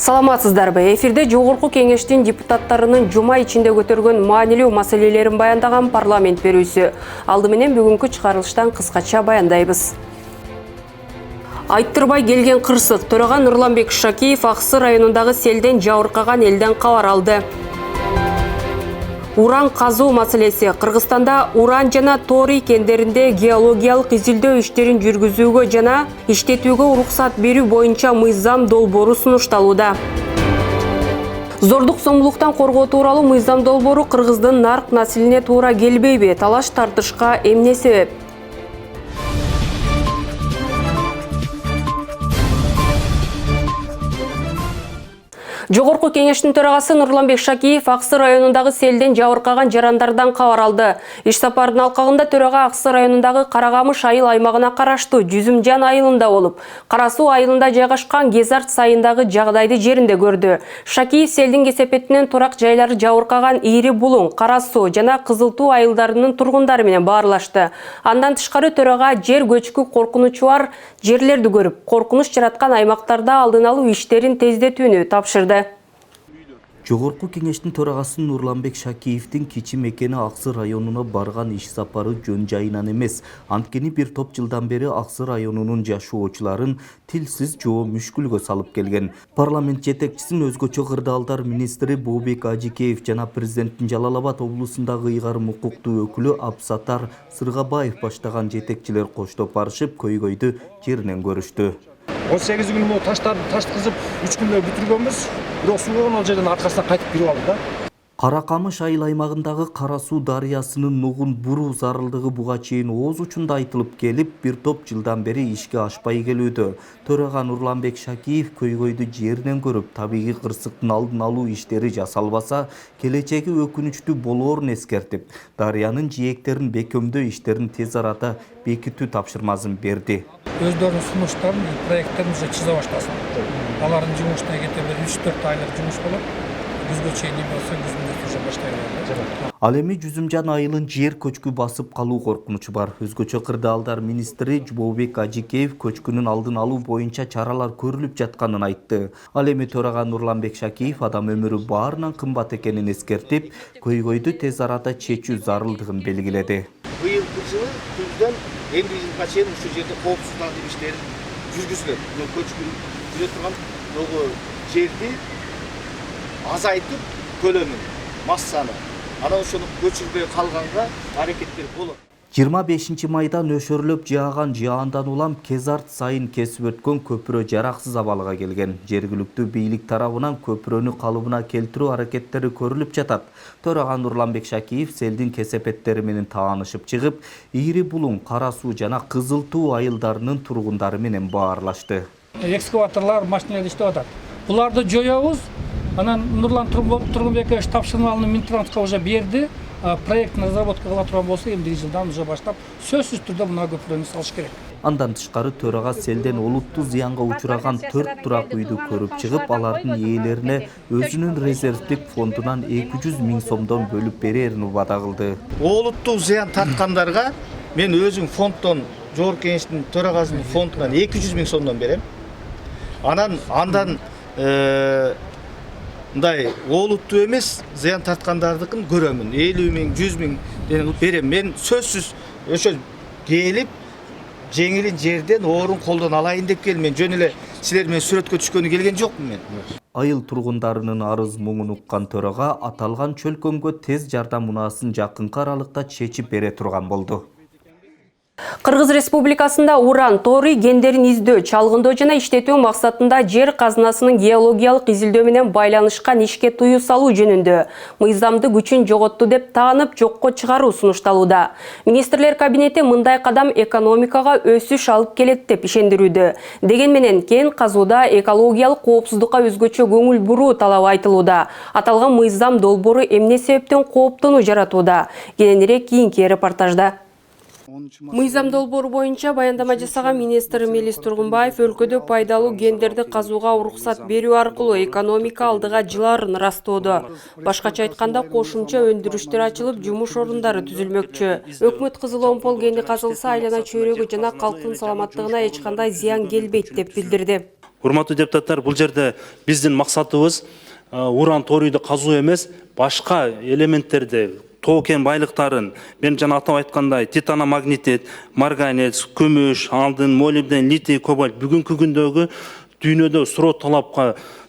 Саламатсыздарбы? Эфирде жогорку кеңештин депутаттарынын жума ичинде көтөргөн маанилүү маселелерин баяндаган парламент берүүсү. Алды менен бүгүнкү чыгарылыштан кыскача баяндайбыз. Айттырбай келген кырсык. Төрага Нурланбек Шакиев Аксы районундагы селден жабыркаган элден кабар алды. Уран казуу маселеси. Кыргызстанда уран жана Тори кендеринде геологиялык изилдөө иштерин жүргүзүүгө жана иштетүүгө уруксат берүү боюнча мыйзам долбоору сунушталууда. Зордук зомбулуктан коргоо тууралуу мыйзам долбоору кыргыздын нарк населине туура келбейби? Талаш тартышка эмне себеп? Жогорку кеңештин төрагасы Нурланбек Шакиев Аксы районундагы селден жабыркаган жарандардан кабар алды. Иш сапардын алкагында төрага Аксы районундагы Каракамыш айыл аймагына караштуу Жүзүмжан айылында болуп, Кара Суу айылында жайгашкан Кезарт сайындагы жагдайды жеринде көрдү. Шакиев селдин кесепетинен турак жайлары жабыркаган Ири Булуң, Кара Суу жана Кызыл Туу айылдарынын тургундары менен баарлашты. Андан тышкары төрага жер көчкү коркунучу бар жерлерди көрүп, коркунуч жараткан аймактарда алдын алуу иштерин тездетүүнү тапшырды. Жогорку кеңештин төрагасы Нурланбек Шакиевдин кичи мекени Аксы районуна барган иш сапары жөн жайынан эмес. Анткени бир топ жылдан бери Аксы районунун жашоочуларын тилсиз жоо мүшкүлгө салып келген. Парламент жетекчисин өзгөчө кырдаалдар министри Бообек Ажикеев жана президенттин Жалал Абад облусундагы ыйгарым укуктуу өкүлү Абсатар Сыргабаев баштаган жетекчилер коштоп барышып, көйгөйдү жеринен көрүштү. 18 күн бул таштарды ташткызып 3 күндө бүтүргөнбүз. Бирок суу болгон ал жерден аркасынан кайтып кирип алды да. Каракамыш айыл аймагындагы Кара Суу дарыясынын нугун буруу зарылдыгы буга чейин ооз учунда айтылып келип, бир топ жылдан бери ишке ашпай келүүдө. Төрага Нурланбек Шакиев көйгөйдү жеринен көрүп, табигый кырсыктын алдын алуу иштери жасалбаса, келечеги өкүнүчтүү болоорун эскертип, дарыянын жээктерин бекемдөө иштерин тез арада бекитүү тапшырмасын берди. Өздөрүнүн сунуштарын, проекттерин уже чыza баштасын. Алардын жумушуна кете бир 3-4 айлык жумуш болот. Күзгө чейин болсо күзүндө уже баштайлар. Ал эми Жүзүмжан айылын жер көчкү басып калуу коркунучу бар. Өзгөчө кырдаалдар министри Бообек Ажикеев көчкүнүн алдын алуу боюнча чаралар көрүлүп жатканын айтты. Ал эми төрага Нурланбек Шакиев адам өмүрү баарынан кымбат экенин эскертип, көйгөйдү тез арада чечүү зарылдыгын белгиледи. Быйылкы жылы күздөн эмди жылга чейин ушул жерде коопсуздандыруу иштери жүргүзүлөт. Көчкүн жүрө турган жерди азайтып, көлөмүн, массаны, анан ошону көчүрбөй калганга аракеттер болот. 25 майда нөшөрлөп жааган жаандан улам Кезарт сайын кесип өткөн көпүрө жараксыз абалга келген. Жергиликтүү бийлик тарабынан көпүрөнү калыбына келтирүү аракеттери көрүлүп жатат. Төрага Нурланбек Шакиев селдин кесепеттери менен таанышып чыгып, Ири Булуң, Кара Суу жана Кызыл Туу айылдарынын тургундары менен баарлашты. Экскаваторлар, машиналар иштеп атат. Буларды жоёбуз. Анан Нурлан Тургунбекович тапшырмалыны Минтрансқа уже берди. Проектин разработка кыла турган болсо, эмдиги жылдан уже баштап сөзсүз түрдө мына көпүрөнү салыш керек. Андан тышкары төрага селден олуттуу зыянга учураган 4 турак үйдү көрүп чыгып, алардын ээлерине өзүнүн резервдик фондунан 200 000 сомдон бөлүп берерин убада кылды. Олуттуу зыян тарткандарга мен өзүм фонддон, жогорку кеңештин төрагасынын фондунан 200 000 сомдон берем. Андан мындай олуттуу эмес зыян тарткандардыкын көрөмүн. 50 000, 100 000 берем. Мен сөзсүз ошо келип жеңилин жерден орун колдон алайын деп келдим. Мен жөн эле силер менен сүрөткө түшкөнү келген жокмун мен. Айыл тургундарынын арыз муңун уккан төрага аталган чөлкөмгө тез жардам унаасын жакынкы аралыкта чечип бере турган болду. Кыргыз Республикасында уран, Тори кендерин издөө, чалгындоо жана иштетүү максатында жер казынасынын геологиялык изилдөө менен байланышкан ишке тыюу салуу жөнүндө мыйзамды күчүн жоготту деп таанып, жокко чыгаруу сунушталууда. Министрлер кабинети мындай кадам экономикага өсүш алып келет деп ишендирүүдө. Деген менен кен казууда экологиялык коопсуздукка өзгөчө көңүл буруу талабы айтылууда. Аталган мыйзам долбоору эмне себептен кооптонуу жаратууда? Кененирээк кийинки репортажда. Мыйзам долбоору боюнча баяндама жасаган министр Мелис Тургунбаев өлкөдө пайдалуу кендерди казууга уруксат берүү аркылуу экономика алдыга жылаарын ырастоодо. Башкача айтканда, кошумча өндүрүштөр ачылып, жумуш орундары түзүлмөкчү. Өкмөт кызыл омпол кени казылса айлана чөйрөгү жана калктын саламаттыгына эч кандай зыян келбейт деп билдирди. Урматтуу депутаттар, бул жерде биздин максатыбыз уран торийди казуу эмес, башка элементтерди, тоо кен байлыктарын, мен жана атап айткандай, титаномагнетит, марганец, күмүш, алтын, молибден, литий, кобальт бүгүнкү күндөгү дүйнөдө суроо талап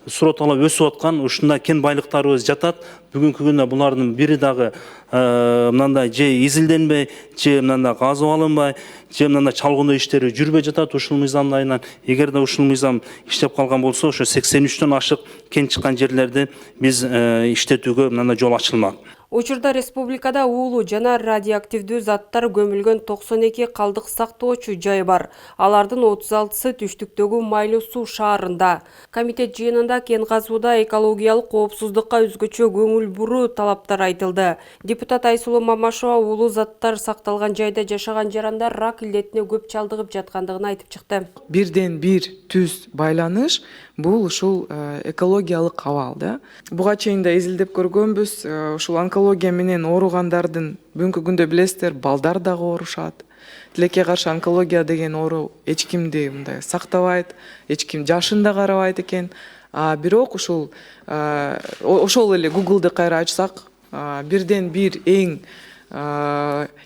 өсүп аткан ушундай кен байлыктарыбыз жатат. Бүгүнкү күндө булардын бири дагы мындай же изилденбей, же мындай казып алынбай, же мындай чалгындоо иштери жүрбөй жатат ушул мыйзамдын айынан. Эгерде ушул мыйзам иштеп калган болсо, ошо 83төн ашык кен чыккан жерлерди биз иштетүүгө мындай жол ачылмак. Учурда республикада уулуу жана радиоактивдүү заттар көмүлгөн 92 калдык сактоочу жай бар. Алардын 36-сы түштүктөгү Майлуу Суу шаарында. Комитет жыйынында кен казууда экологиялык коопсуздукка өзгөчө көңүл буруу талаптар айтылды. Депутат Айсулуу Мамашова уулуу заттар сакталган жайда жашаган жарандар рак илдетине көп чалдыгып жаткандыгын айтып чыкты. Бирден бир түз байланыш бул ушул экологиялык абал да. Буга чейин да изилдеп көргөнбүз. Ушул онкология менен ооругандардын бүгүнкү күндө билесиздер, балдар дагы оорушат. Тилекке каршы онкология деген оору эч кимди мындай сактабайт, эч ким жашын да карабайт экен. Бирок ушул ошол эле Google'ды кайра ачсак, бирден бир эң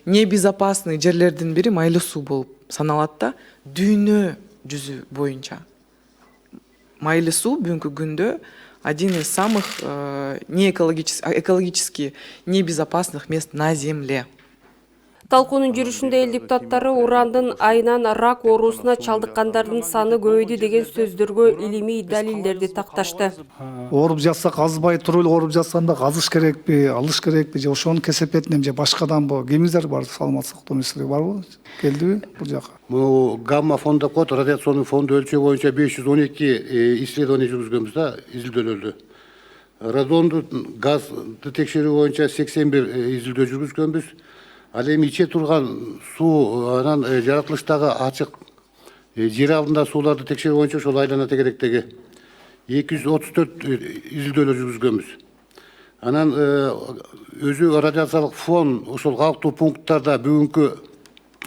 небезопасный жерлердин бири Майлуу Суу болуп саналат да, дүйнө жүзү боюнча. Майлуу Суу бүгүнкү күндө один из самых экологически небезопасных мест на Земле. Талкуунун жүрүшүндө эл депутаттары урандын айынан рак оорусуна чалдыккандардын саны көбөйдү деген сөздөргө илимий далилдерди такташты. Ооруп жатсак азбай туруп эле ооруп жатсанда казыш керекпи, алыш керекпи же ошонун кесепетинен же башкаданбы? Кемиңиздер бар саламат сактоо маселеси барбы? Келдиби бул жака? Бул гамма фон деп коет, радиационный фонду өлчөө боюнча 512 исследование жүргүзгөнбүз да, изилдөөлөрдү. Радонду газды текшерүү боюнча 81 изилдөө жүргүзгөнбүз. Ал эми иче турган суу, анан жаратылыштагы ачык жер алдында сууларды текшерүү боюнча ошол айлана тегеректеги 234 изилдөөлөр жүргүзгөнбүз. Анан өзү радиациялык фон ошол калктуу пункттарда бүгүнкү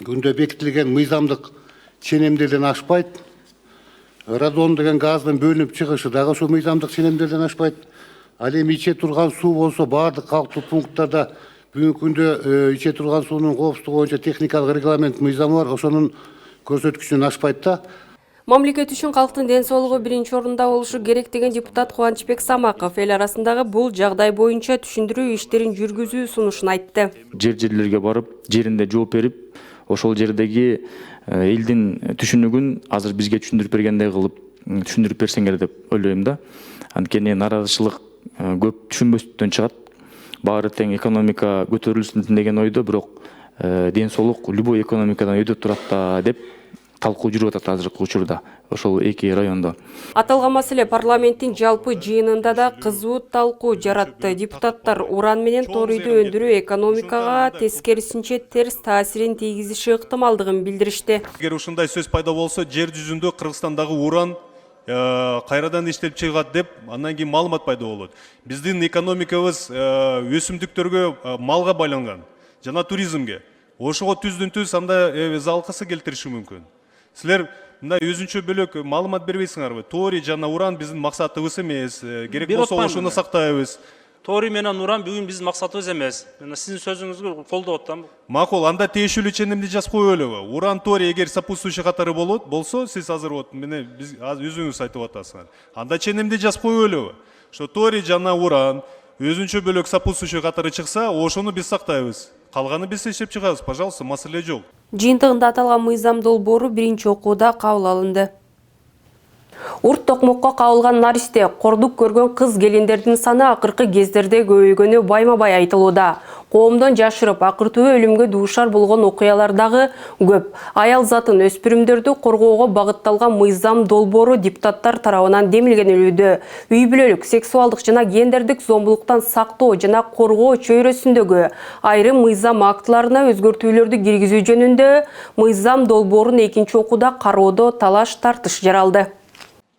күндө бекитилген мыйзамдык ченемдерден ашпайт. Радон деген газдын бөлүнүп чыгышы дагы ошол мыйзамдык ченемдерден ашпайт. Ал эми иче турган суу болсо баардык калктуу пункттарда бүгүнкү күндө иче турган суунун коопсуздугу боюнча техникалык регламент мыйзамы бар, ошонун көрсөткүчүнөн ашпайт да. Мамлекет үчүн калктын ден соолугу биринчи орунда болушу керек деген депутат Кубанычбек Самаков эл арасындагы бул жагдай боюнча түшүндүрүү иштерин жүргүзүү сунушун айтты. Жерлерге барып, жеринде жооп берип, ошол жердеги элдин түшүнүгүн азыр бизге түшүндүрүп бергендей кылып түшүндүрүп берсеңер деп ойлойм да. Анткени нааразычылык көп түшүнбөстөн чыгат. Баары тең экономика көтөрүлсүн деген ойдо, бирок ден соолук любой экономикадан өйдө турат да деп талкуу жүрүп атат азыркы учурда ошол эки райондо. Аталган маселе парламенттин жалпы жыйынында да кызуу талкуу жаратты. Депутаттар уран менен торийди өндүрүү экономикага тескерисинче терс таасирин тийгизиши ыктымалдыгын билдиришти. Эгер ушундай сөз пайда болсо, жер жүзүндө Кыргызстандагы уран кайрадан иштелип чыгат деп, андан кийин маалымат пайда болот. Биздин экономикабыз өсүмдүктөргө, малга байланган жана туризмге. Ошого түздүн-түз анда залкысы келтириши мүмкүн. Силер мындай өзүнчө бөлөк маалымат бербейсиңарбы? Торий жана уран биздин максатыбыз эмес. Керек болсо ошону сактайбыз. Торий менен уран бүгүн биздин максатыбыз эмес. Мен сиздин сөзүңүзгө колдоп атам. Макул, анда тиешелүү ченемди жазып коелубу? Уран, торий эгер сопутствующий катары болсо, сиз азыр биз өзүңүз айтып атасыңар. Анда ченемди жазып коелубу? Ошо торий жана уран өзүнчө бөлөк сопутствующий катары чыкса, ошону биз сактайбыз. Калганы биз иштеп чыгабыз, пожалуйста, маселе жок. Жыйынтыгында аталган мыйзам долбоору биринчи окууда кабыл алынды. Урт токмокко кабылган наристе кордук көргөн кыз келиндердин саны акыркы кездерде көбөйгөнү байма-бай айтылууда. Коомдон жашырып, акыртуу өлүмгө дуушар болгон окуялар дагы көп. Аял затын өспүрүмдөрдү коргоого багытталган мыйзам долбоору депутаттар тарабынан демилгенилүүдө. Үй бүлөлүк, сексуалдык жана гендердик зомбулуктан сактоо жана коргоо чөйрөсүндөгү айрым мыйзам актыларына өзгөртүүлөрдү киргизүү жөнүндө мыйзам долбоорун экинчи окууда кароодо талаш-тартыш жаралды.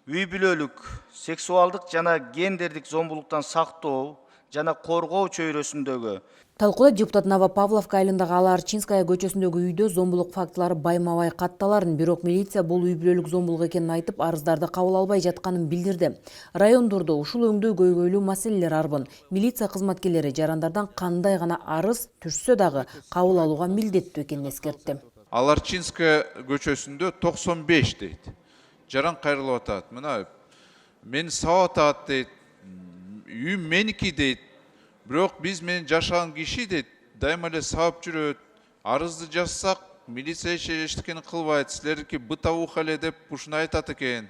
Үй бүлөлүк, сексуалдык жана гендердик зомбулуктан сактоо жана коргоо чөйрөсүндөгү Талкууда депутат Новопавловка айылындагы Аларчинская көчөсүндөгү үйдө зомбулук фактылары байма-бай катталарын, бирок милиция бул үй бүлөлүк зомбулук экенин айтып, арыздарды кабыл албай жатканын билдирди. Райондордо ушул өңдүү көйгөйлүү маселелер арбын. Милиция кызматкерлери жарандардан кандай гана арыз түшсө дагы кабыл алууга милдеттүү экенин эскертти. Аларчинская көчөсүндө 95 дейт. Жаран кайрылып атат. Мына мени сабап атат дейт. Үй меники дейт. Бирок биз менен жашаган киши дейт, дайыма эле сабап жүрөт. Арызды жазсак, милиция эчтекени кылбайт. Силердики бытовуха эле деп ушундай айтат экен.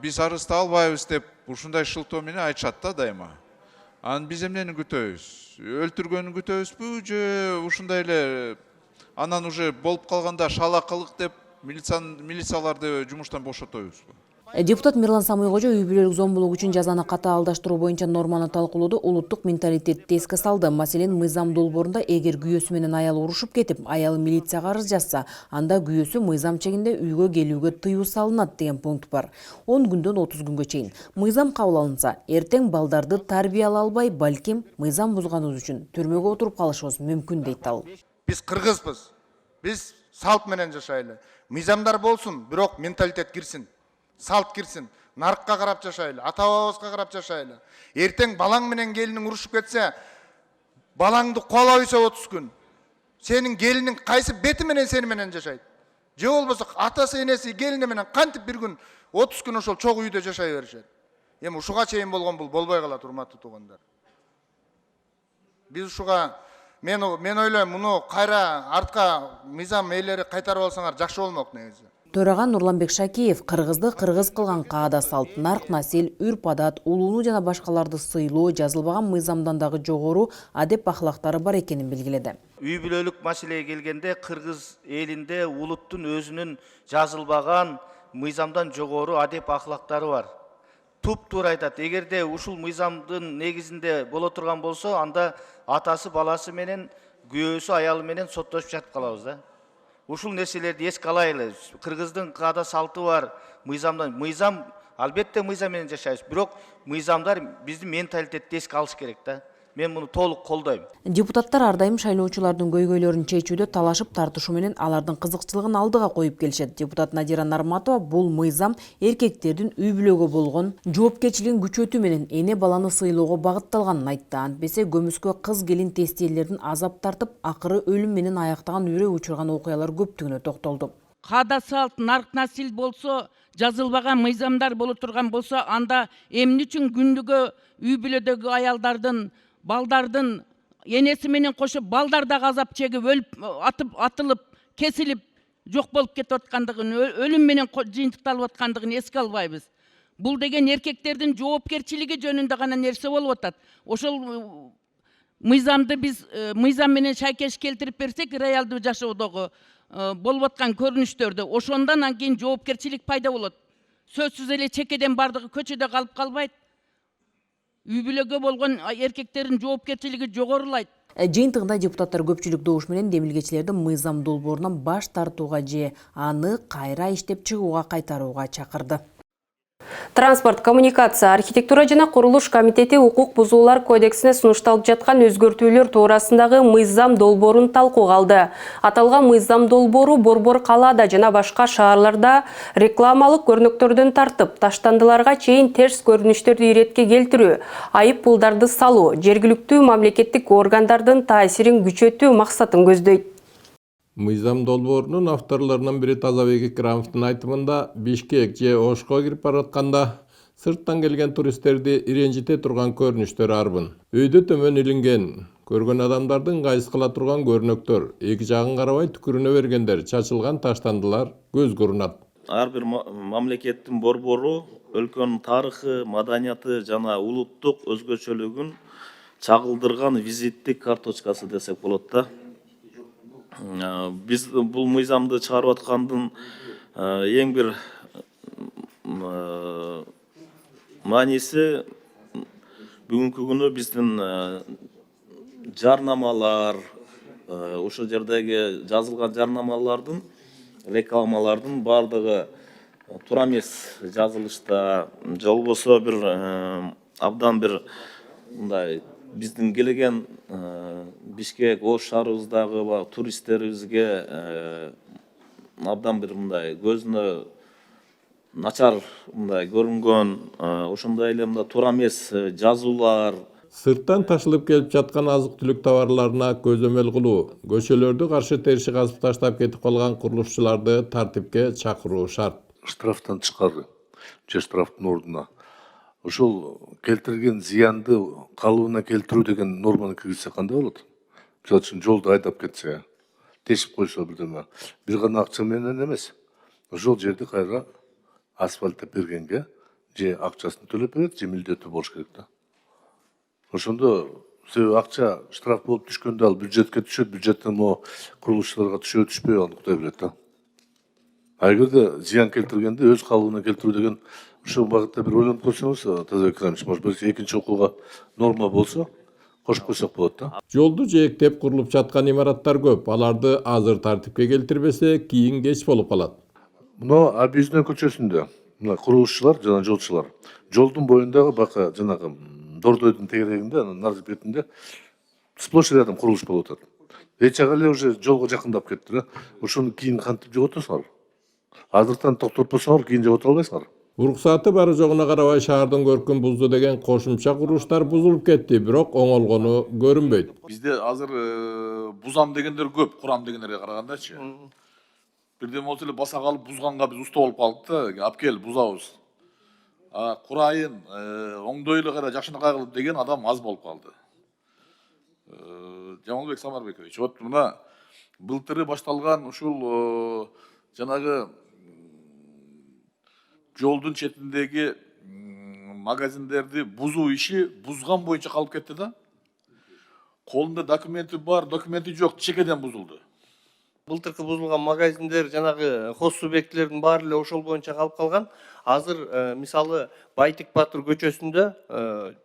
Биз арызды албайбыз деп ушундай шылтоо менен айтышат да дайыма. Анан биз эмнени күтөбүз? Өлтүргөнүн күтөбүзбү же ушундай эле анан уже болуп калганда шалакылык деп милицияларды жумуштан бошотобузбу? Депутат Мирлан Самойкожо үй бүлөлүк зомбулук үчүн жазаны катаалдаштыруу боюнча норманы талкуулоодо улуттук менталитетти эске салды. Маселен, мыйзам долбоорунда эгер күйөөсү менен аялы урушуп кетип, аялы милицияга арыз жазса, анда күйөөсү мыйзам чегинде үйгө келүүгө тыюу салынат деген пункт бар. 10 күндөн 30 күнгө чейин. Мыйзам кабыл алынса, эртең балдарды тарбиялай албай, балким мыйзам бузганыбыз үчүн түрмөгө отуруп калышыбыз мүмкүн дейт ал. Биз кыргызбыз. Биз салт менен жашайлы. Мыйзамдар болсун, бирок менталитет кирсин. Салт кирсин, нарыкка карап жашайлы, ата бабабызга карап жашайлы. Эртең балаң менен келиниң урушуп кетсе, балаңды куалап үйсө 30 күн. Сенин келиниң кайсы бети менен сени менен жашайт? Же болбосо атасы, энеси, келини менен кантип бир күн 30 күн ошол чогуу үйдө жашай беришет? Эми ушуга чейин болгон бул болбой калат, урматтуу туугандар. Биз ушуга мен ойлойм, муну кайра артка мыйзам ээлери кайтарып алсаңар жакшы болмок негизи. Төраган Нурланбек Шакиев кыргызды кыргыз кылган каада салт, нарк насил, үрп адат, улууну жана башкаларды сыйлоо жазылбаган мыйзамдан дагы жогору адеп ахлактары бар экенин белгиледи. Үй бүлөлүк маселеге келгенде кыргыз элинде улуттун өзүнүн жазылбаган мыйзамдан жогору адеп ахлактары бар. Туп-туура айтат. Эгерде ушул мыйзамдын негизинде боло турган болсо, анда атасы баласы менен, күйөөсү аялы менен соттошуп жатып калабыз да. Ушул нерселерди эске алайлы. Кыргыздын каада салты бар, мыйзам албетте мыйзам менен жашайбыз. Бирок мыйзамдар биздин менталитетти эске алыш керек да. Мен муну толук колдойм. Депутаттар ар дайым шайлоочулардын көйгөйлөрүн чечүүдө талашып тартышуу менен алардын кызыкчылыгын алдыга коюп келишет. Депутат Надира Нарматова бул мыйзам эркектердин үй бүлөгө болгон жоопкерчилигин күчөтүү менен эне баланы сыйлоого багытталганын айтты. Антпесе көмүскө кыз келин тестиелердин азап тартып, акыры өлүм менен аяктаган үрөй учурган окуялар көптүгүнө токтолду. Каада салт, нарк насил болсо, жазылбаган мыйзамдар боло турган болсо, анда эмне үчүн күндүгө үй бүлөдөгү аялдардын, балдардын энеси менен кошуп балдар да азап чегип, өлүп, атылып, кесилип, жок болуп кетип аткандыгын, өлүм менен жыйынтыкталып аткандыгын эске албайбыз. Бул деген эркектердин жоопкерчилиги жөнүндө гана нерсе болуп атат. Ошол мыйзамды биз мыйзам менен шайкеш келтирип берсек, реалдуу жашоодогу болуп аткан көрүнүштөрдө, ошондон кийин жоопкерчилик пайда болот. Сөзсүз эле чекеден бардыгы көчөдө калып калбайт. Үй бүлөгө болгон эркектердин жоопкерчилиги жогорулайт. Жыйынтыгында депутаттар көпчүлүк добуш менен демилгечилерди мыйзам долбоорунан баш тартууга же аны кайра иштеп чыгууга кайтарууга чакырды. Транспорт, коммуникация, архитектура жана курулуш комитети укук бузуулар кодексине сунушталып жаткан өзгөртүүлөр туурасындагы мыйзам долбоорун талкууга алды. Аталган мыйзам долбоору Борбор калаада жана башка шаарларда рекламалык көрнөктөрдөн тартып, таштандыларга чейин терс көрүнүштөрдү иретке келтирүү, айып пулдарды салуу, жергиликтүү мамлекеттик органдардын таасирин күчөтүү максатын көздөйт. Мыйзам долбоорунун авторлорунун бири Тазабек Икрамовдун айтымында, Бишкек же Ошко кирип баратканда сырттан келген туристтерди иренжите турган көрүнүштөр арбын. Өйдө төмөн илинген, көргөн адамдардын кайыс кыла турган көрнөктөр, эки жагын карабай түкүрүнө бергендер, чачылган таштандылар көзгө урунат. Ар бир мамлекеттин борбору өлкөнүн тарыхы, маданияты жана улуттук өзгөчөлүгүн чагылдырган визиттик карточкасы десек болот да. Биз бул мыйзамды чыгарып аткандын эң бир мааниси бүгүнкү күнү биздин жарнамалар, ошол жердеги жазылган жарнамалардын, рекламалардын бардыгы туура эмес жазылышта, же болбосо бир абдан бир мындай биздин келген Бишкек, Ош шаарыбыздагы туристтерибизге абдан бир мындай көзүнө начар мындай көрүнгөн, ошондой эле мындай туура эмес жазуулар. Сырттан ташылып келип жаткан азык-түлүк товарларына көзөмөл кылуу, көчөлөрдү каршы териши казып таштап кетип калган курулушчуларды тартипке чакыруу шарт. Штрафтан тышкары же штрафтын ордуна ошол келтирген зыянды калыбына келтирүү деген норманы киргизсе кандай болот? Мисалы үчүн жолду айдап кетсе, тешип койсо бирдеме, бир гана акча менен эмес. Ошол жерди кайра асфальттеп бергенге же акчасын төлөп берет, же милдеттүү болуш керек да. Ошондо себеби акча штраф болуп түшкөндө ал бюджетке түшөт, бюджеттен могу курулушчуларга түшөбү түшпөйбү аны Кудай билет да. А эгерде зыян келтиргенде өз калыбына келтирүү деген ушул багытта бир ойлонуп көрсөңүз, Тазабек Рамович, может быть, экинчи окууга норма болсо кошуп койсок болот да. Жолду жээктеп курулуп жаткан имараттар көп. Аларды азыр тартипке келтирбесе, кийин кеч болуп калат. Мына Абиздин көчөсүндө мына курулушчулар жана жолчулар жолдун боюндагы бака жанагы Дордойдун тегерегинде, нар бетинде сплошь рядом курулуш болуп атат. Эч ага эле уже жолго жакындап кетти да. Ошону кийин кантип жоготосуңар? Азыртан токтотпосоңор кийин жогото албайсыңар. Уруксаты бары жогуна карабай шаардын көркүн бузду деген кошумча курулуштар бузулуп кетти, бирок оңолгону көрүнбөйт. Бизде азыр бузам дегендер көп, курам дегендерге карагандачы. Бирден болсо эле баса калып бузганга биз уста болуп калдык да, апкел бузабыз. Курайын, оңдой эле кайра жакшынакай кылып деген адам аз болуп калды. Жамалбек Самарбекович, вот мына былтыры башталган ушул жанагы жолдун четиндеги магазиндерди бузуу иши бузган боюнча калып кетти да. Колунда документи бар, документи жок, чекеден бузулду. Былтыркы бузулган магазиндер жанагы хоз субъектилердин баары эле ошол боюнча калып калган. Азыр мисалы Байтик Батыр көчөсүндө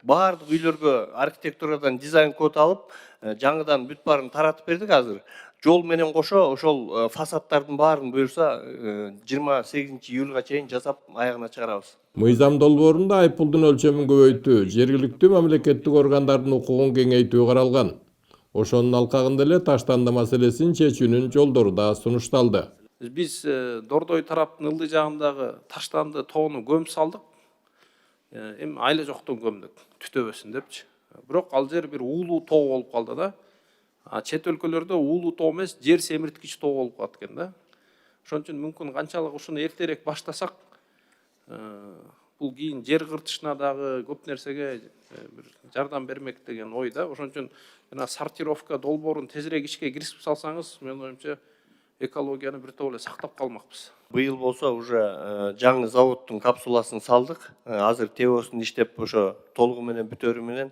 баардык үйлөргө архитектурадан дизайн код алып, жаңыдан бүт баарын таратып бердик азыр. Жол менен кошо ошол фасадтардын баарын буюрса 28-июлга чейин жасап аягына чыгарабыз. Мыйзам долбоорунда айыппулдун өлчөмүн көбөйтүү, жергиликтүү мамлекеттик органдардын укугун кеңейтүү каралган. Ошонун алкагында эле таштанды маселесин чечүүнүн жолдору да сунушталды. Биз Дордой тараптын ылдый жагындагы таштанды тоону көмүп салдык. Эми айла жоктон көмдүк, түтөбөсүн депчи. Бирок ал жер бир уулуу тоо болуп калды да. Чет өлкөлөрдө уулуу тоо эмес, жер семирткич тоо болуп калат экен да. Ошон үчүн мүмкүн канчалык ушуну эртерээк баштасак, бул кийин жер кыртышына дагы көп нерсеге бир жардам бермек деген ой да. Ошон үчүн жана сортировка долбоорун тезирээк ишке киргизип салсаңыз, менин оюмча экологияны биртоп эле сактап калмакпыз. Быйыл болсо уже жаңы заводдун капсуласын салдык. Азыр ТЭОсун иштеп ошо толугу менен бүтөрү менен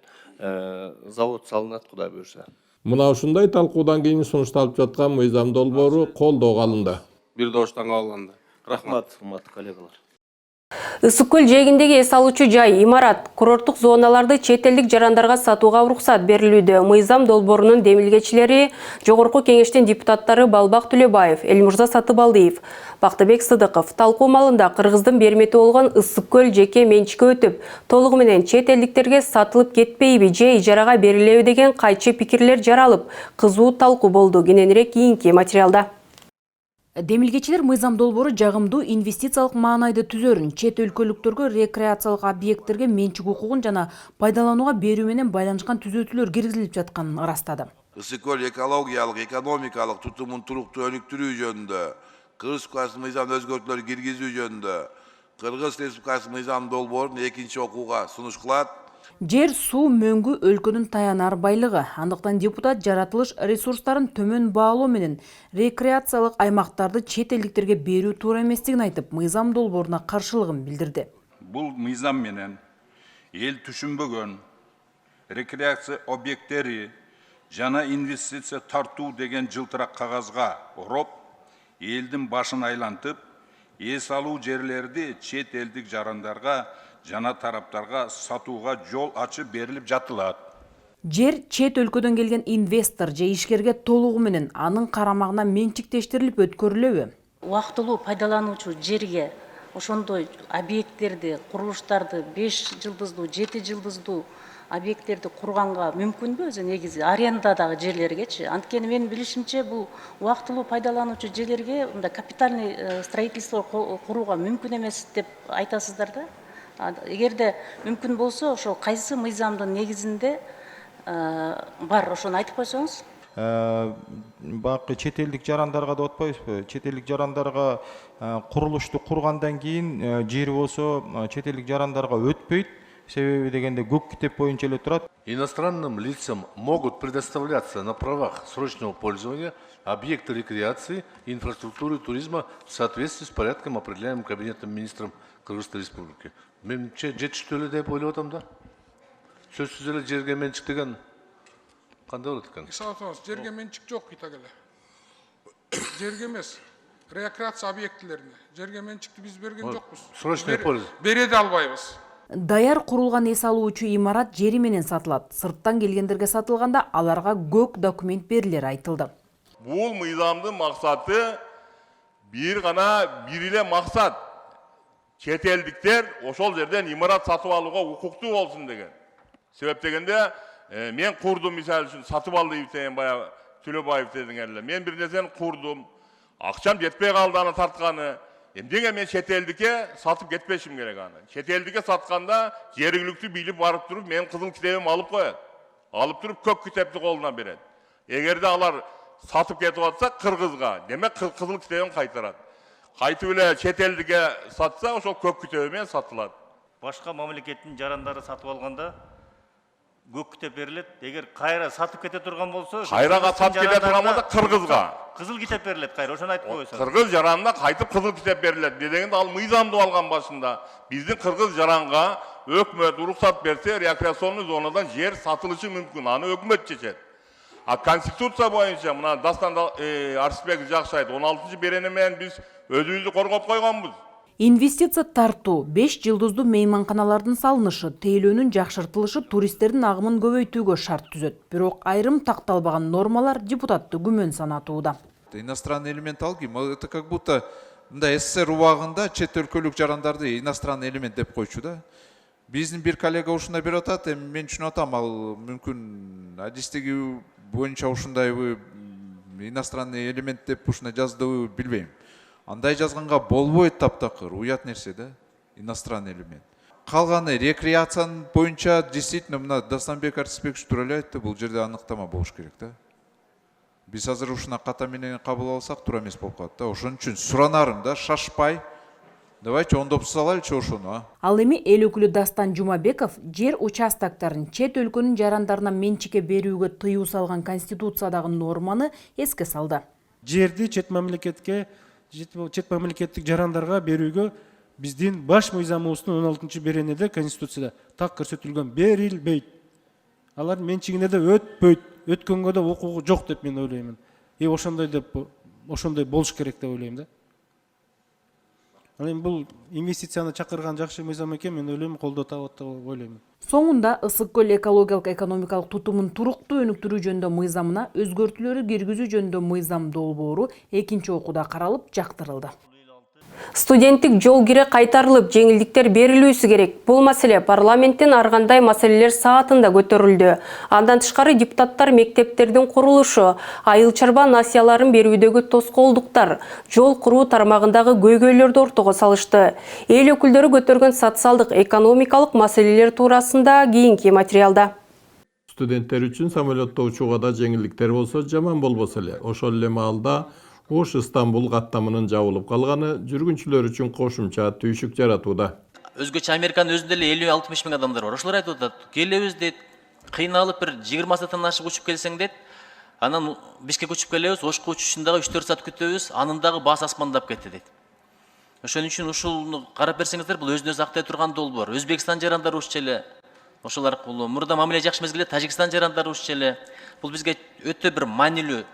завод салынат, Кудай буйрса. Мына ушундай талкуудан кийин сунушталып жаткан мыйзам долбоору колдоого алынды. Бир добуштан кабыл алынды. Рахмат, урматтуу коллегалар. Ысык көл жээгиндеги эс алуучу жай, имарат, курорттук зоналарды чет элдик жарандарга сатууга уруксат берилүүдө. Мыйзам долбоорунун демилгечилери Жогорку Кеңештин депутаттары Балбак Түлөбаев, Элмурза Сатыбалдиев, Бактыбек Сыдыков талкуу малында Кыргыздын бермети болгон ысык көл жеке менчикке өтүп, толугу менен чет элдиктерге сатылып кетпейби же ижарага берилеби деген кайчы пикирлер жаралып, кызуу талкуу болду. Кененирээк кийинки материалда. Демилгечилер мыйзам долбоору жагымдуу инвестициялык маанайды түзөрүн, чет өлкөлүктөргө рекреациялык объекттерге менчик укугун жана пайдаланууга берүү менен байланышкан түзөтүүлөр киргизилип жатканын ырастады. Ысык көл экологиялык, экономикалык тутумун туруктуу өнүктүрүү жөнүндө, Кыргыз Республикасынын мыйзам өзгөртүүлөр киргизүү жөнүндө Кыргыз Республикасынын мыйзам долбоорун экинчи окууга сунуш кылат. Жер, суу, мөңгү өлкөнүн таянар байлыгы. Андыктан депутат жаратылыш ресурстарын төмөн баалоо менен рекреациялык аймактарды чет элдиктерге берүү туура эместигин айтып, мыйзам долбооруна каршылыгын билдирди. Бул мыйзам менен эл түшүнбөгөн рекреация объекттери жана инвестиция тартуу деген жылтырак кагазга ороп, элдин башын айлантып, эс алуу жерлерди чет элдик жарандарга жана тараптарга сатууга жол ачып берилип жатылат. Жер чет өлкөдөн келген инвестор же ишкерге толугу менен анын карамагына менчиктештирилип өткөрүлөбү? Убактылуу пайдалануучу жерге ошондой объекттерди, курулуштарды 5 жылдыздуу, 7 жылдыздуу объекттерди курганга мүмкүнбү өзү негизи арендадагы жерлергечи? Анткени менин билишимче бул убактылуу пайдалануучу жерлерге мындай капитальный строительство курууга мүмкүн эмес деп айтасыздар да. Эгерде мүмкүн болсо ошо кайсы мыйзамдын негизинде бар, ошону айтып койсоңуз. Бакы чет элдик жарандарга деп атпайбызбы? Чет элдик жарандарга курулушту кургандан кийин жери болсо чет элдик жарандарга өтпөйт. Себеби дегенде көк китеп боюнча эле турат. Иностранным лицам могут предоставляться на правах срочного пользования объекты рекреации, инфраструктуры туризма в соответствии с порядком, определяемым Кабинетом министров Кыргызстан Республики. Менимче жетиштүү эле деп ойлоп атам да. Сөзсүз эле жерге менчик деген кандай болот экен? Жерге менчик жок кыйта келе. Жерге эмес, рекреация объектилерине. Жерге менчикти биз берген жокпуз. Срочный пользование. Бере да албайбыз. Даяр курулган эс алуучу имарат жери менен сатылат. Сырттан келгендерге сатылганда аларга көк документ берилери айтылды. Бул мыйзамдын максаты бир эле максат. Чет элдиктер ошол жерден имарат сатып алууга укуктуу болсун деген. Себеп дегенде мен курдум, мисалы үчүн сатып алды деген баягы Төлөбаев дедиң эле. Мен бир нерсени курдум. Акчам жетпей калды аны тартканы. Эмнеге мен чет элдикке сатып кетпешим керек аны. Чет элдикке сатканда жергиликтүү бийлик барып туруп мен кызыл китебим алып коет. Алып туруп көк китепти колуна берет. Эгерде алар сатып кетип атса кыргызга, демек кызыл китебин кайтарат. Кайтып эле чет элдикке сатса ошол көк китеби менен сатылат. Башка мамлекеттин жарандары сатып алганда көк китеп берилет. Эгер кайра сатып кете турган болсо, кайрага сатып кете турган болсо кыргызга кызыл китеп берилет кайра. Ошону айтып койсоңуз. Кыргыз жаранына кайтып кызыл китеп берилет. Дегенде ал мыйзамды алган башында. Биздин кыргыз жаранга өкмөт уруксат берсе, рекреационный зонадан жер сатылышы мүмкүн. Аны өкмөт чечет. А конституция боюнча мына Дастан Арсбек жакшы айтты. 16-берени менен биз өзүбүздү коргоп койгонбуз. Инвестиция тартуу, 5 жылдыздуу мейманканалардын салынышы, тейлөөнүн жакшыртылышы туристтердин агымын көбөйтүүгө шарт түзөт. Бирок айрым такталбаган нормалар депутатты күмөн санатууда. Иностранный элемент алгым, это как будто СССР убагында чет өлкөлүк жарандарды иностранный элемент деп койчу да. Биздин бир коллега ушундай берип атат, мен түшүнүп атам, ал мүмкүн адистиги боюнча ушундайбы иностранный элемент деп ушундай жаздыбы билбейм. Андай жазганга болбойт таптакыр, уят нерсе да, иностранный элемент. Калганы рекреациянын боюнча действительно мына Дастанбек Арсбекович туура эле айтты, бул жерде аныктама болуш керек да. Биз азыр ушуна ката менен кабыл алсак туура эмес болуп калат да. Ошон үчүн суранарым да, шашпай. Давайте ондоп салайлычы ошону. Ал эми эл өкүлү Дастан Жумабеков жер участоктарын чет өлкөнүн жарандарына менчикке берүүгө тыюу салган конституциядагы норманы эске салды. Жерди чет мамлекеттик жарандарга берүүгө биздин баш мыйзамыбыздын 16-беренеде конституцияда так көрсөтүлгөн берилбейт. Алар менчигине да өтпөйт, өткөнгө да укугу жок деп мен ойлоймун. Ошондой болуш керек деп ойлойм да. Ал эми бул инвестицияны чакырган жакшы мыйзам экен, мен ойлойм колдоо табат деп ойлойм. Соңунда Ысык көл экологиялык экономикалык тутумун туруктуу өнүктүрүү жөнүндө мыйзамына өзгөртүүлөрү киргизүү жөнүндө мыйзам долбоору экинчи окууда каралып жактырылды. Студенттик жол кире кайтарылып, жеңилдиктер берилүүсү керек. Бул маселе парламенттен ар кандай маселелер саатында көтөрүлдү. Андан тышкары депутаттар мектептердин курулушу, айыл чарба насыяларын берүүдөгү тоскоолдуктар, жол куруу тармагындагы көйгөйлөрдү ортого салышты. Эл өкүлдөрү көтөргөн социалдык экономикалык маселелер туурасында кийинки материалда. Студенттер үчүн самолетто учууга да жеңилдиктер болсо жаман болбосо эле. Ошол эле маалда Ош-Стамбул каттамынын жабылып калганы жүргүнчүлөр үчүн кошумча түйшүк жаратууда. Өзгөчө Американын өзүндө эле 50-60 миң адамдар бар. Ошолор айтып атат, келебиз дейт, кыйналып бир 20 сааттан ашык учуп келсең дейт, анан Бишкекке учуп келебиз, Ошко учушундагы 3-4 саат күтөбүз, анын дагы баасы асмандап кетти дейт. Ошон үчүн ушуну карап берсеңиздер, бул өзүн өзү актай турган долбоор. Өзбекстан жарандары ушчу эле, ошол аркылуу мурда мамиле жакшы эмес эле Тажикстан жарандары ушчу эле. Бул бизге өтө бир маанилүү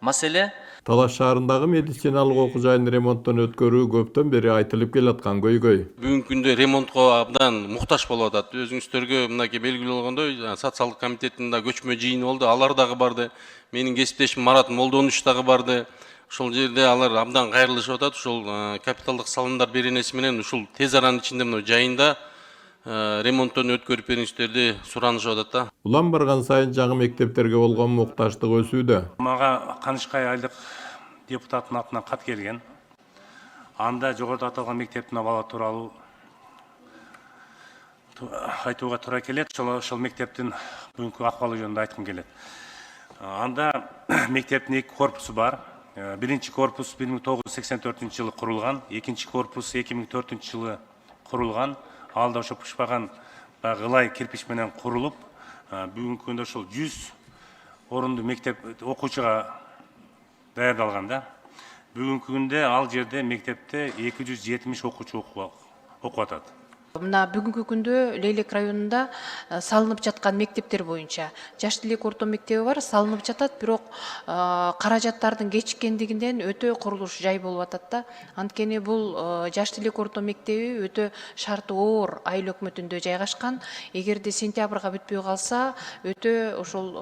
маселе. Талаш шаарындагы медициналык окуу жайын ремонттон өткөрүү көптөн бери айтылып келаткан көйгөй. Бүгүнкү күндө ремонтко абдан муктаж болуп атат. Өзүңүздөргө мынакей белгилүү болгондой, социалдык комитеттин да көчмө жыйыны болду, алар дагы барды. Менин кесиптешим Марат Молдонович дагы барды. Ошол жерде алар абдан кайрылышып атат. Ушул капиталдык салымдар беренеси менен ушул тез аранын ичинде мына жайында ремонттон өткөрүп бериңиздерди суранышып атат да. Улам барган сайын жаңы мектептерге болгон мукташтык өсүүдө. Мага Канышкай айылдык депутаттын атынан кат келген. Анда жогоруда аталган мектептин абалы тууралуу айтууга туура келет. Ошол мектептин бүгүнкү акыбалы жөнүндө айткым келет. Анда мектептин 2 корпусу бар. Биринчи корпус 1984 жылы курулган, экинчи корпус 2004 жылы курулган. Алда ошо пушпаган ылай кирпич менен курулуп, бүгүнкү күндө ошол 100 орунду мектеп окуучуга даярдалган да. Бүгүнкү күндө ал жерде мектепте 270 окуучу окуп атат. Мына бүгүнкү күндө Лейлек районунда салынып жаткан мектептер боюнча Жаш тилек орто мектеби бар, салынып жатат, бирок каражаттардын кечиккендигинен өтө курулуш жай болуп атат да. Анткени бул Жаш тилек орто мектеби өтө шарты оор айыл өкмөтүндө жайгашкан. Эгерде сентябрга бүтпөй калса, өтө ошол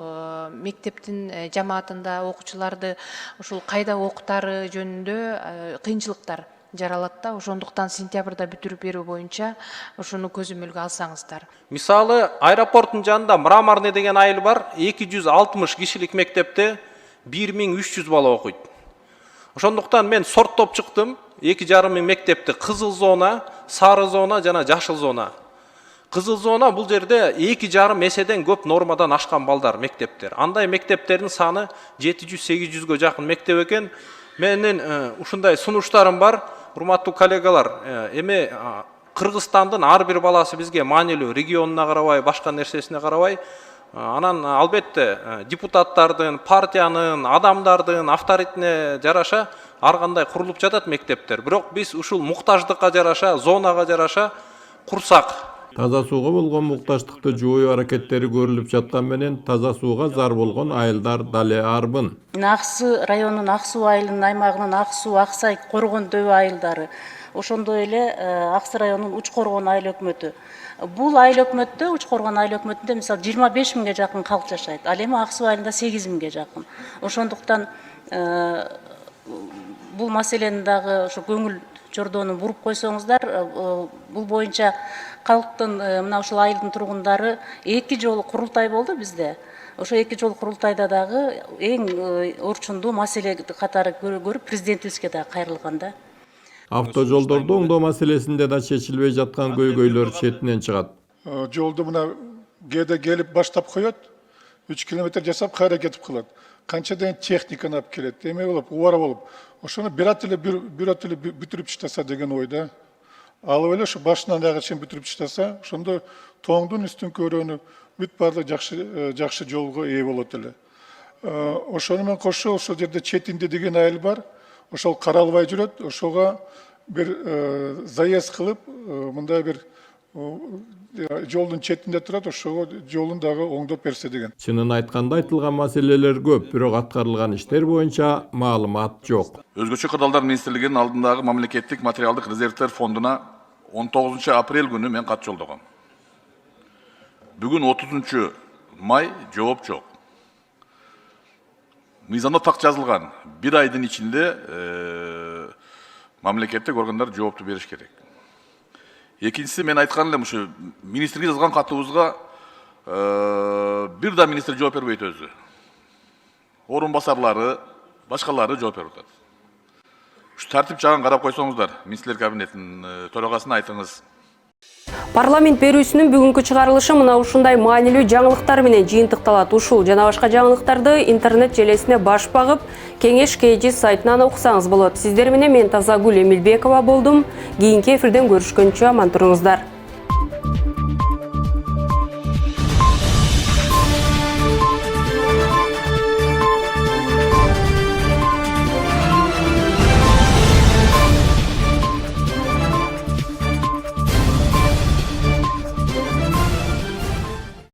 мектептин жамаатында окуучуларды ушул кайда окутары жөнүндө кыйынчылыктар жаралат да. Ошондуктан сентябрда бүтүрүп берүү боюнча ошону көзөмөлгө алсаңыздар. Мисалы, аэропорттун жанында Мраморный деген айыл бар, 260 кишилик мектепте 1300 бала окуйт. Ошондуктан мен сорттоп чыктым, 2,5 мың мектепти кызыл зона, сары зона жана жашыл зона. Кызыл зона бул жерде 2,5 эседен көп нормадан ашкан балдар мектептер. Андай мектептердин саны 700-800гө жакын мектеп экен. Менин ушундай сунуштарым бар. Урматтуу коллегалар, эми Кыргызстандын ар бир баласы бизге маанилүү, регионуна карабай, башка нерсесине карабай, анан албетте депутаттардын, партиянын, адамдардын авторитетине жараша ар кандай курулуп жатат мектептер. Бирок биз ушул муктаждыкка жараша, зонага жараша курсак. Таза сууга болгон мукташтыкты жою аракеттери көрүлүп жаткан менен таза сууга зар болгон айылдар дале арбын. Аксы районунун Аксуу айылынын аймагынын Аксуу, Аксай, Коргон дөбө айылдары, ошондой эле Аксы районунун Уч Коргон айыл өкмөтү. Бул айыл өкмөттө, Уч Коргон айыл өкмөтүндө мисалы 25 миңге жакын калк жашайт. Ал эми Аксуу айылында 8 миңге жакын. Ошондуктан бул маселени дагы ошо көңүл жордону буруп койсоңуздар, бул боюнча калктын мына ушул айылдын тургундары 2 жолу курултай болду бизде. Ошо 2 жолу курултайда дагы эң орчундуу маселе катары көрүп президентибизге да кайрылган да. Автожолдорду оңдоо маселесинде да чечилбей жаткан көйгөйлөр четинен чыгат. Жолду мына кээде келип баштап коет, 3 километр жасап кайра кетип калат. Канчадан техниканы алып келет, эме болуп, убара болуп. Ошону бират эле бүтүрүп таштаса деген ойда. Алып эле ушу башынан аяга чейин бүтүрүп таштаса, ошондо тоңдун үстүн көрөнү бүт баардык жакшы жолго ээ болот эле. Ошону менен кошо ошол жерде Четинде деген айыл бар. Ошол каралбай жүрөт, ошого бир заезд кылып, мындай бир жолдун четинде турат, ошого жолун дагы оңдоп берсе деген. Чынын айтканда айтылган маселелер көп, бирок аткарылган иштер боюнча маалымат жок. Өзгөчө кырдаалдар министрлигинин алдындагы мамлекеттик материалдык резервдер фондуна 19 апрель күнү мен кат жолдогом. Бүгүн 30 май жооп жок. Мыйзамда так жазылган. 1 айдын ичинде мамлекеттик органдар жоопту бериш керек. Экинчиси мен айткан элем ушу министрге жазган катыбызга бир да министр жооп бербейт өзү. Орун басарлары, башкалары жооп берип атат. Ушу тартип жагын карап койсоңуздар, министрлер кабинетинин төрагасына айтыңыз. Парламент берүүсүнүн бүгүнкү чыгарылышы мына ушундай маанилүү жаңылыктар менен жыйынтыкталат. Ушул жана башка жаңылыктарды интернет желесине баш багып, Кеңеш КЖ сайтынан окусаңыз болот. Сиздер менен мен Тазагүл Эмилбекова болдум. Кийинки эфирден көрүшкөнчө аман туруңуздар.